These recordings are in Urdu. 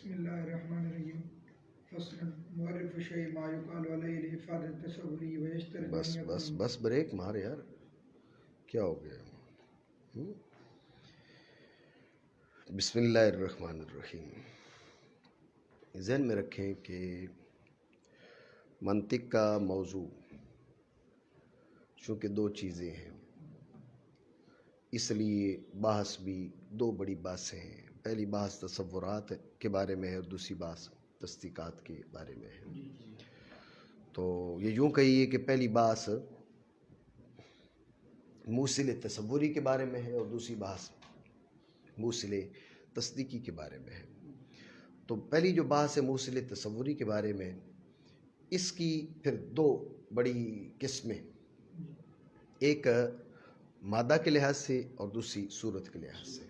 بسم اللہ الرحمن الرحیم فصل معرف الشیء ما یقال علیہ لافادۃ التصوری ویشترط بس بریک مار یار، کیا ہو گیا؟ بسم اللہ الرحمن الرحیم۔ ذہن میں رکھیں کہ منطق کا موضوع چونکہ دو چیزیں ہیں، اس لیے بحث بھی دو بڑی بحثیں ہیں۔ پہلی بحث تصورات کے بارے میں ہے اور دوسری بحث تصدیقات کے بارے میں ہے۔ تو یہ یوں کہیے کہ پہلی بحث موصل تصوری کے بارے میں ہے اور دوسری بحث موصل تصدیقی کے بارے میں ہے۔ تو پہلی جو بحث ہے موصل تصوری کے بارے میں، اس کی پھر دو بڑی قسمیں، ایک مادہ کے لحاظ سے اور دوسری صورت کے لحاظ سے۔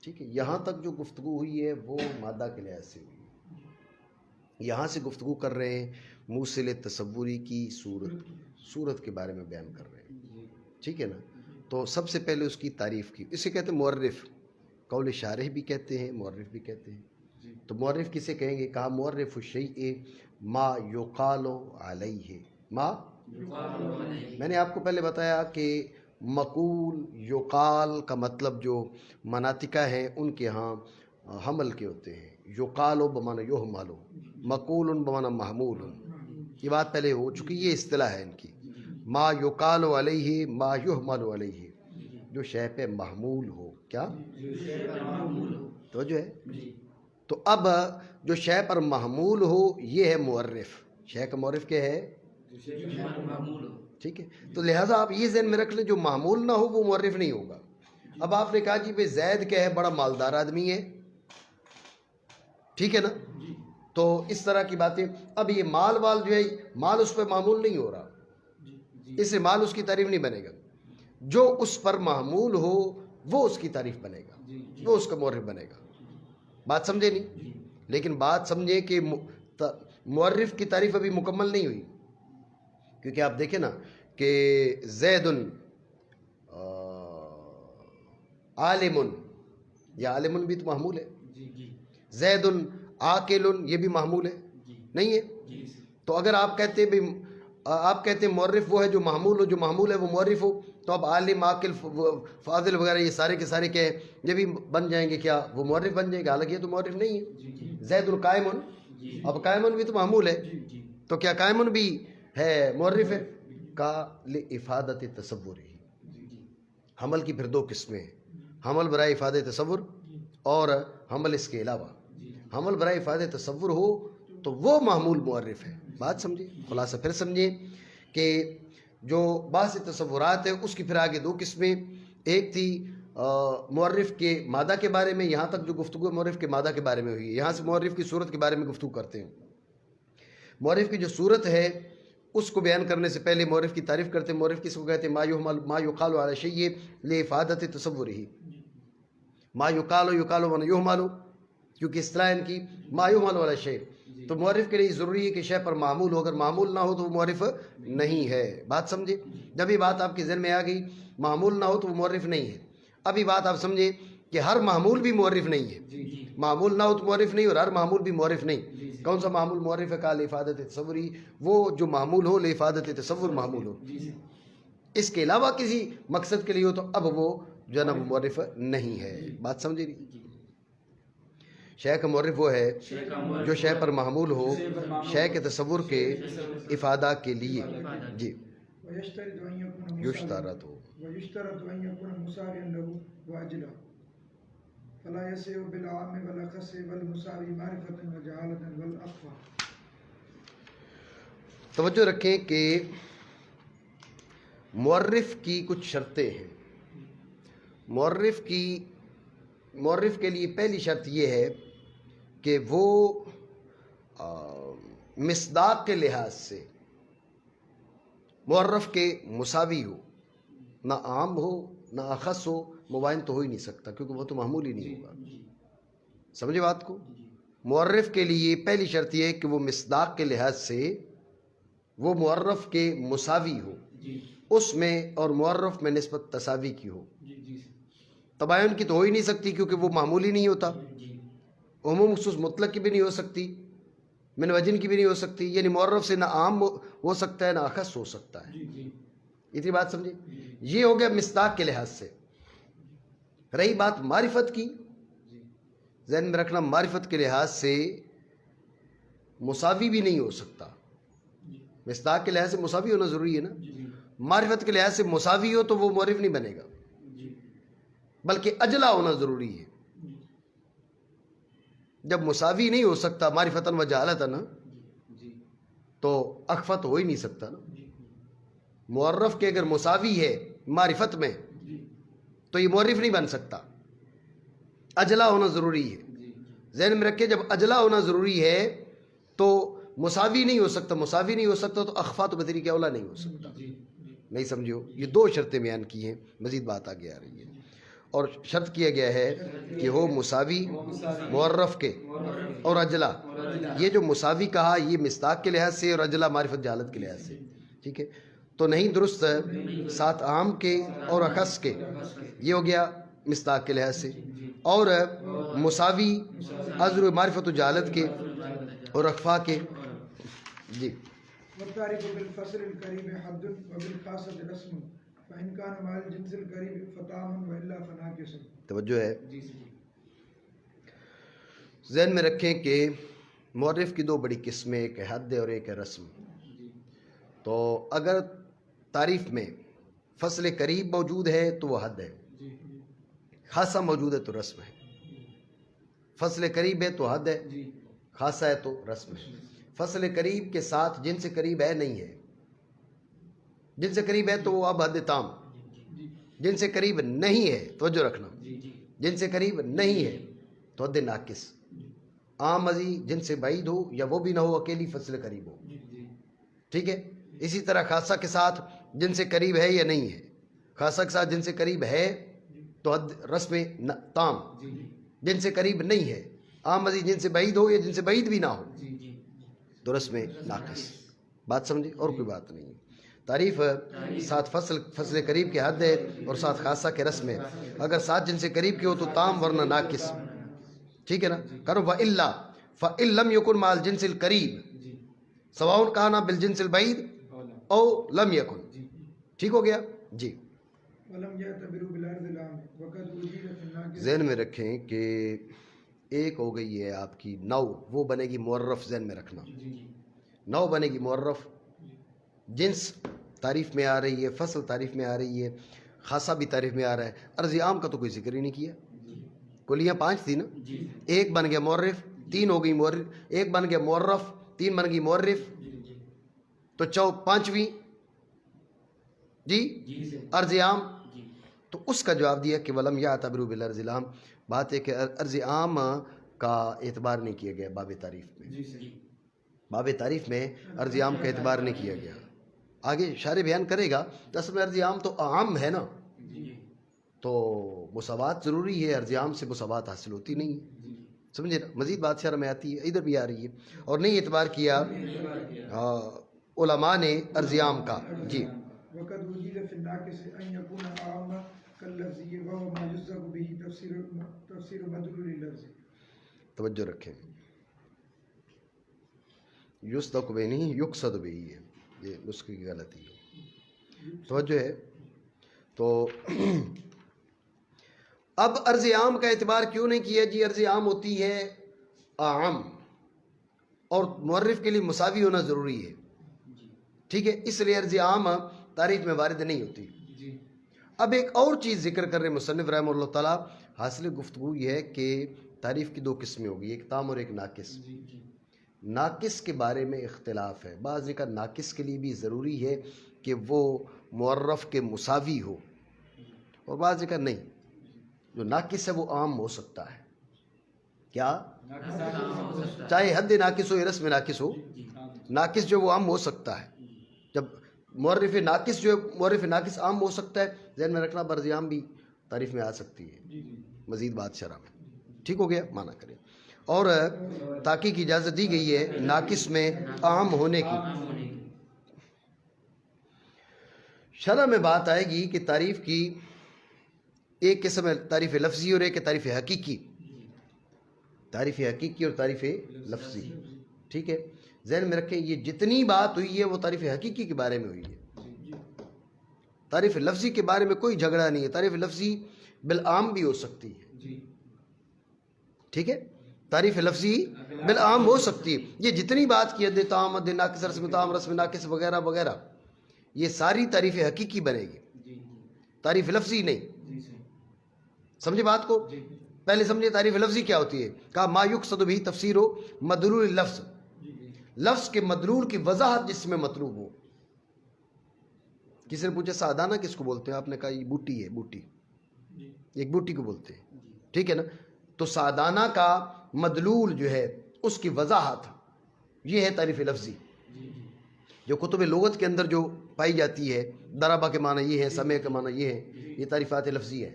ٹھیک ہے، یہاں تک جو گفتگو ہوئی ہے وہ مادہ کے لحاظ سے ہوئی ہے۔ یہاں سے گفتگو کر رہے ہیں موصل تصوری کی صورت کے بارے میں بیان کر رہے ہیں۔ ٹھیک ہے نا؟ تو سب سے پہلے اس کی تعریف کی، اسے کہتے ہیں معرف، قول شارح بھی کہتے ہیں، معرف بھی کہتے ہیں۔ تو معرف کسے کہیں گے؟ کہا معرف الشیء ما یقال علیہ، میں نے آپ کو پہلے بتایا کہ مقول یقال کا مطلب جو مناطقہ ہیں ان کے ہاں حمل کے ہوتے ہیں۔ یقال بمعنی یحمل، مقول بمعنی محمول، یہ بات پہلے ہو چکی، یہ اصطلاح ہے ان کی۔ ما یقال علیہ ما یحمل علیہ، جو شے پہ محمول ہو، کیا تو جو ہے۔ تو اب جو شے پر محمول ہو یہ ہے معرف۔ شے کا معرف کیا ہے؟ ٹھیک ہے، تو لہٰذا آپ یہ ذہن میں رکھ لیں جو معمول نہ ہو وہ معرف نہیں ہوگا۔ اب آپ نے کہا جی بھائی زید کیا ہے؟ بڑا مالدار آدمی ہے، ٹھیک ہے نا؟ تو اس طرح کی باتیں۔ اب یہ مال جو ہے، مال اس پہ معمول نہیں ہو رہا، اس سے مال اس کی تعریف نہیں بنے گا۔ جو اس پر معمول ہو وہ اس کی تعریف بنے گا، وہ اس کا معرف بنے گا۔ بات سمجھے نہیں؟ لیکن بات سمجھے کہ معرف کی تعریف ابھی مکمل نہیں ہوئی، کیونکہ آپ دیکھیں نا کہ زید عالم، یا عالم بھی تو محمول ہے، زید عاقل یہ بھی محمول ہے، نہیں ہے؟ تو اگر آپ کہتے ہیں آپ کہتے ہیں معرف وہ ہے جو محمول ہو، جو محمول ہے وہ معرف ہو، تو اب عالم عاقل فاضل وغیرہ یہ سارے کے سارے کیا ہے؟ یہ بھی بن جائیں گے، کیا وہ معرف بن جائیں گے؟ حالانکہ یہ تو معرف نہیں ہے۔ زید قائم، اب قائم بھی تو محمول ہے، تو کیا قائم بھی ہے معرف ہے؟ کا لافادۃ تصور ہی۔ حمل کی پھر دو قسمیں ہیں، حمل برائے افادہ تصور اور حمل اس کے علاوہ۔ حمل برائے افادہ تصور ہو تو وہ معمول معرف ہے۔ بات سمجھے؟ خلاصہ پھر سمجھیں کہ جو بحث تصورات ہے اس کی پھر آگے دو قسمیں، ایک تھی معرف کے مادہ کے بارے میں، یہاں تک جو گفتگو معرف کے مادہ کے بارے میں ہوئی ہے، یہاں سے معرف کی صورت کے بارے میں گفتگو کرتے ہیں۔ معرف کی جو صورت ہے اس کو بیان کرنے سے پہلے معرف کی تعریف کرتے ہیں۔ معرف کس کو کہتے ہیں؟ ما یقال علی شیء لافادۃ تصورہ، ما یقال من یحمل، کیونکہ اصطلاح ان کی ما یحمل علی شیء۔ تو معرف کے لیے ضروری ہے کہ شے پر معمول ہو، اگر معمول نہ ہو تو وہ معرف نہیں ہے۔ بات سمجھے؟ جب یہ بات آپ کے ذہن میں آ گئی معمول نہ ہو تو وہ معرف نہیں ہے، اب یہ بات آپ سمجھے کہ ہر معمول بھی معرف نہیں ہے، معمول نہ ہو تو معرف نہیں اور ہر معمول بھی معرف نہیں۔ کون سا معمول معرف ہے؟ کا لافادۃ تصوری، وہ جو معمول ہو لافادۃ تصور معمول ہو، اس کے علاوہ کسی مقصد کے لیے ہو تو اب وہ جو ہے نا معرف نہیں ہے۔ بات سمجھے نہیں؟ شے کا معرف وہ ہے جو شے پر معمول ہو شے کے تصور کے افادہ کے لیے، جی، یشترط ہو، ويشترط أن يكون مساويا له وأجلا فلا يسع بالعام والأخص والمساوي معرفة وجهالة والأخفى۔ توجہ رکھیں کہ معرف کی کچھ شرطیں ہیں۔ معرف کے لیے پہلی شرط یہ ہے کہ وہ مصداق کے لحاظ سے معرف کے مساوی ہو، نہ عام ہو نہ اخص ہو، مباین تو ہو ہی نہیں سکتا کیونکہ وہ تو معمول ہی نہیں ہوگا۔ سمجھے بات کو؟ معرف کے لیے پہلی شرط یہ ہے کہ وہ مصداق کے لحاظ سے وہ معرف کے مساوی ہو، اس میں اور معرف میں نسبت تساوی کی ہو۔ تباین کی تو ہو ہی نہیں سکتی کیونکہ وہ معمول ہی نہیں ہوتا۔ عموم خصوص مطلق کی بھی نہیں ہو سکتی، من وجن کی بھی نہیں ہو سکتی، یعنی معرف سے نہ عام ہو سکتا ہے نہ اخص ہو سکتا ہے. اتنی بات سمجھے؟ یہ ہو گیا مصداق کے لحاظ سے. رہی بات معرفت کی، ذہن میں رکھنا معرفت کے لحاظ سے مساوی بھی نہیں ہو سکتا. مصداق کے لحاظ سے مساوی ہونا ضروری ہے نا. معرفت کے لحاظ سے مساوی ہو تو وہ معرف نہیں بنے گا، بلکہ اجلا ہونا ضروری ہے. جب مساوی نہیں ہو سکتا معرفتاً و جہالتاً تو اخفت ہو ہی نہیں سکتا نا. معرف کے اگر مساوی ہے معرفت میں تو یہ معرف نہیں بن سکتا، اجلا ہونا ضروری ہے. ذہن میں رکھے جب اجلا ہونا ضروری ہے تو مساوی نہیں ہو سکتا، مساوی نہیں ہو سکتا تو اخفا تو بطریق اولا نہیں ہو سکتا. نہیں سمجھو؟ یہ دو شرطیں بیان کی ہیں، مزید بات آگے آ رہی ہے. اور شرط کیا گیا ہے کہ ہو مساوی معرف کے اور اجلا. یہ جو مساوی کہا یہ مصداق کے لحاظ سے اور اجلا معرفت جہالت کے لحاظ سے. ٹھیک ہے، تو نہیں درست ساتھ عام کے اور اخص کے، یہ ہو گیا مصداق کے لحاظ سے. اور مساوی عذر معرفت و جہالت کے اور اخفا کے. جی والتعريف بالفصل القريب حد وبالخاصة رسم فإن كان مع الجنس القريب فتام وإلا فناقص. توجہ ہے، ذہن میں رکھیں کہ معرف کی دو بڑی قسمیں، ایک ہے حد اور ایک ہے رسم. تو اگر تعریف میں فصل قریب موجود ہے تو وہ حد ہے، خاصہ موجود ہے تو رسم ہے. فصل قریب ہے تو حد ہے، خاصہ ہے تو رسم ہے. فصل قریب کے ساتھ جن سے قریب ہے نہیں ہے. جن سے قریب ہے تو وہ اب حد تام. جن سے قریب نہیں ہے توجہ رکھنا، جن سے قریب نہیں ہے تو حد ناقص. عام مزی جن سے بعید ہو یا وہ بھی نہ ہو، اکیلی فصل قریب ہو. ٹھیک ہے. اسی طرح خاصہ کے ساتھ جن سے قریب ہے یا نہیں ہے. خاصہ کے ساتھ جن سے قریب ہے تو حد رسم تام. جن سے قریب نہیں ہے عام مزید جن سے بعید ہو یا جن سے بعید بھی نہ ہو تو رسم ناقص. بات سمجھے؟ اور کوئی بات نہیں. تعریف ساتھ فصل قریب کے حد ہے اور ساتھ خاصہ کے رسم ہے. اگر ساتھ جن سے قریب کی ہو تو تام ورنہ ناقص. ٹھیک ہے نا. کرو وَإِلَّا فَإِن لَمْ يَكُنْ مَعَ الْجِنْسِ الْقَرِيبِ سَوَاءٌ كَانَ بِالْجِنْسِ الْبَعِيدِ او لم یکن. ٹھیک ہو گیا جی. ذہن میں رکھیں کہ ایک ہو گئی ہے آپ کی نو، وہ بنے گی معرف. ذہن میں رکھنا نو بنے گی معرف. جنس تعریف میں آ رہی ہے، فصل تعریف میں آ رہی ہے، خاصہ بھی تعریف میں آ رہا ہے. عرض عام کا تو کوئی ذکر ہی نہیں کیا. کلیاں 5 تھی نا. ایک بن گیا معرف، 3 ہو گئی معرف. ایک بن گیا معرف، 3 بن گئی معرف، تو 5ویں جی عرض عام. تو اس کا جواب دیا کہ ولم یعتبروا بالعرض العام. بات ہے کہ عرض عام کا اعتبار نہیں کیا گیا باب تعریف میں. باب تعریف میں عرض عام کا اعتبار نہیں کیا گیا. آگے شارح بیان کرے گا. اصل میں عرض عام تو عام ہے نا، تو مساوات ضروری ہے. عرض عام سے مساوات حاصل ہوتی نہیں ہے. سمجھے نا. مزید بات شرح میں آتی ہے، ادھر بھی آ رہی ہے. اور نہیں اعتبار کیا علماء نے عرض عام کا. جی وقد وجد في الناقص ان يكون اعم كاللفظي وهو ما يصدق به تفسير مدلول اللفظ. توجہ رکھیں، یصدق به نہیں یقصد به ہے، یہ نسخے کی غلطی ہے. توجہ ہے. تو اب عرض عام کا اعتبار کیوں نہیں کیا جی؟ عرض عام ہوتی ہے عام اور معرف کے لیے مساوی ہونا ضروری ہے. ٹھیک ہے، اس لیے عرض عام تعریف میں وارد نہیں ہوتی. اب ایک اور چیز ذکر کر رہے مصنف رحمہ اللہ تعالیٰ. حاصل گفتگو یہ ہے کہ تعریف کی 2 قسمیں ہوگی، ایک تام اور ایک ناقص. ناقص کے بارے میں اختلاف ہے. بعض جگہ ناقص کے لیے بھی ضروری ہے کہ وہ معرف کے مساوی ہو، اور بعض جگہ نہیں. جو ناقص ہے وہ عام ہو سکتا ہے. کیا؟ چاہے حد ناقص ہو یا رسم ناقص ہو، ناقص جو وہ عام ہو سکتا ہے. جب معرف ناقص جو ہے، معرف ناقص عام ہو سکتا ہے. ذہن میں رکھنا برض عام بھی تعریف میں آ سکتی ہے. مزید بات شرح میں. ٹھیک ہو گیا؟ مانا کریں. اور تاکید کی اجازت دی گئی ہے ناقص میں عام ہونے کی. شرح میں بات آئے گی کہ تعریف کی ایک قسم ہے تعریف لفظی اور ایک ہے تعریف حقیقی. تعریف حقیقی اور تعریف لفظی. ٹھیک ہے، ذہن میں رکھیں یہ جتنی بات ہوئی ہے وہ تعریف حقیقی کے بارے میں ہوئی ہے. تعریف لفظی کے بارے میں کوئی جھگڑا نہیں ہے. تعریف لفظی بالعام بھی ہو سکتی ہے. ٹھیک ہے، تعریف لفظی بالعام ہو سکتی ہے. یہ جتنی بات کی ہے تام مد ناقص رسم تام رسم ناقص وغیرہ وغیرہ، یہ ساری تعریف حقیقی بنے گی، تعریف لفظی نہیں. سمجھے بات کو؟ پہلے سمجھے تعریف لفظی کیا ہوتی ہے. کہا ما یقصد بھی تفسیر ہو مدلول اللفظ، لفظ کے مدلول کی وضاحت جس میں مطلوب ہو. کسی نے پوچھا سعدانہ کس کو بولتے ہیں؟ آپ نے کہا یہ بوٹی ہے، بوٹی، ایک بوٹی کو بولتے ہیں. ٹھیک ہے نا، تو سعدانہ کا مدلول جو ہے اس کی وضاحت، یہ ہے تعریف لفظی. جو کتب لغت کے اندر جو پائی جاتی ہے، ضربہ کے معنی یہ ہے، سمع کے معنی یہ ہے، یہ تعریفات لفظی ہے.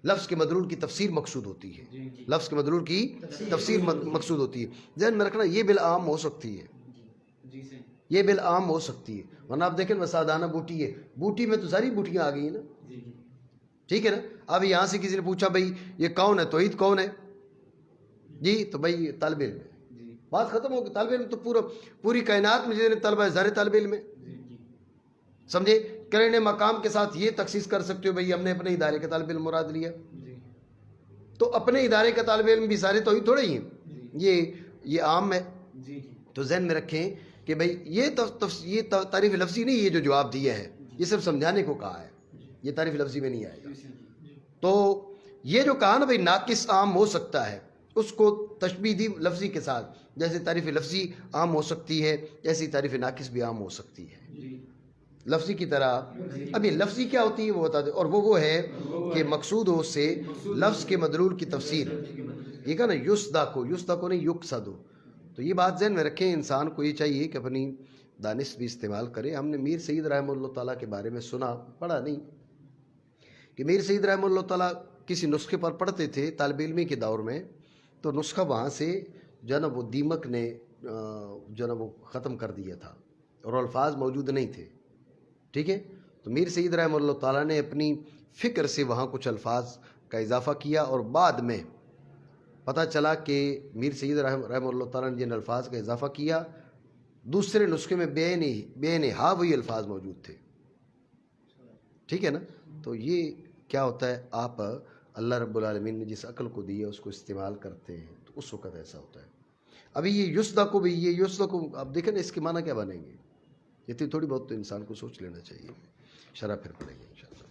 لفظ کے مدلول کی تفسیر مقصود ہوتی ہے، لفظ کے مدلول کی تفسیر مقصود ہوتی ہے. ذہن میں رکھنا یہ بالعام ہو سکتی ہے، یہ بالعام ہو سکتی ہے. ورنہ آپ دیکھیں سعدانہ بوٹی ہے، بوٹی میں تو ساری بوٹیاں آ گئی ہیں نا. ٹھیک ہے نا. اب یہاں سے کسی نے پوچھا بھائی یہ کون ہے، توحید کون ہے؟ جی تو بھائی طالب علم ہے، بات ختم ہو گئی. طالب علم تو پوری کائنات میں جتنے طلبہ ہے سارے طالب علم ہے. سمجھے؟ کرنے مقام کے ساتھ یہ تخصیص کر سکتے ہو بھئی ہم نے اپنے ادارے کا طالب علم مراد لیا، تو اپنے ادارے کا طالب علم بھی سارے توحید تھوڑے ہی ہیں، یہ عام ہے. تو ذہن میں رکھیں کہ بھئی یہ تعریف لفظی نہیں، یہ جو جواب دیا ہے یہ صرف سمجھانے کو کہا ہے، یہ تعریف لفظی میں نہیں آئے گا. تو یہ جو کہا نا بھئی ناقص عام ہو سکتا ہے، اس کو تشبیہ دی لفظی کے ساتھ. جیسے تعریف لفظی عام ہو سکتی ہے ایسی تعریف ناقص بھی عام ہو سکتی ہے لفظی کی طرح. اب یہ لفظی کیا ہوتی ہے وہ بتا دیں. اور وہ ہے کہ مقصود ہو سے لفظ کے مدلول کی تفسیر. یہ کہا نا یسدا کو نہیں یقصدو. تو یہ بات ذہن میں رکھیں، انسان کو یہ چاہیے کہ اپنی دانش بھی استعمال کرے. ہم نے میر سید رحمہ اللہ تعالیٰ کے بارے میں سنا، پڑھا نہیں، کہ میر سید رحمہ اللہ تعالیٰ کسی نسخے پر پڑھتے تھے طالب علمی کے دور میں، تو نسخہ وہاں سے جو ہے نا وہ دیمک نے جو ہے نا وہ ختم کر دیا تھا اور الفاظ موجود نہیں تھے. ٹھیک ہے، تو میر سید رحمہ اللہ تعالیٰ نے اپنی فکر سے وہاں کچھ الفاظ کا اضافہ کیا، اور بعد میں پتہ چلا کہ میر سید رحمہ اللہ تعالیٰ نے جن الفاظ کا اضافہ کیا دوسرے نسخے میں بے نہا وہی الفاظ موجود تھے. ٹھیک ہے نا. تو یہ کیا ہوتا ہے، آپ اللہ رب العالمین نے جس عقل کو دی ہے اس کو استعمال کرتے ہیں تو اس وقت ایسا ہوتا ہے. ابھی یہ یسدا کو بھی، یہ یسدا کو اب دیکھیں نا اس کے معنی کیا بنیں گے، یہ تھوڑی بہت تو انسان کو سوچ لینا چاہیے. شرح پھر پڑھیں گے انشاءاللہ.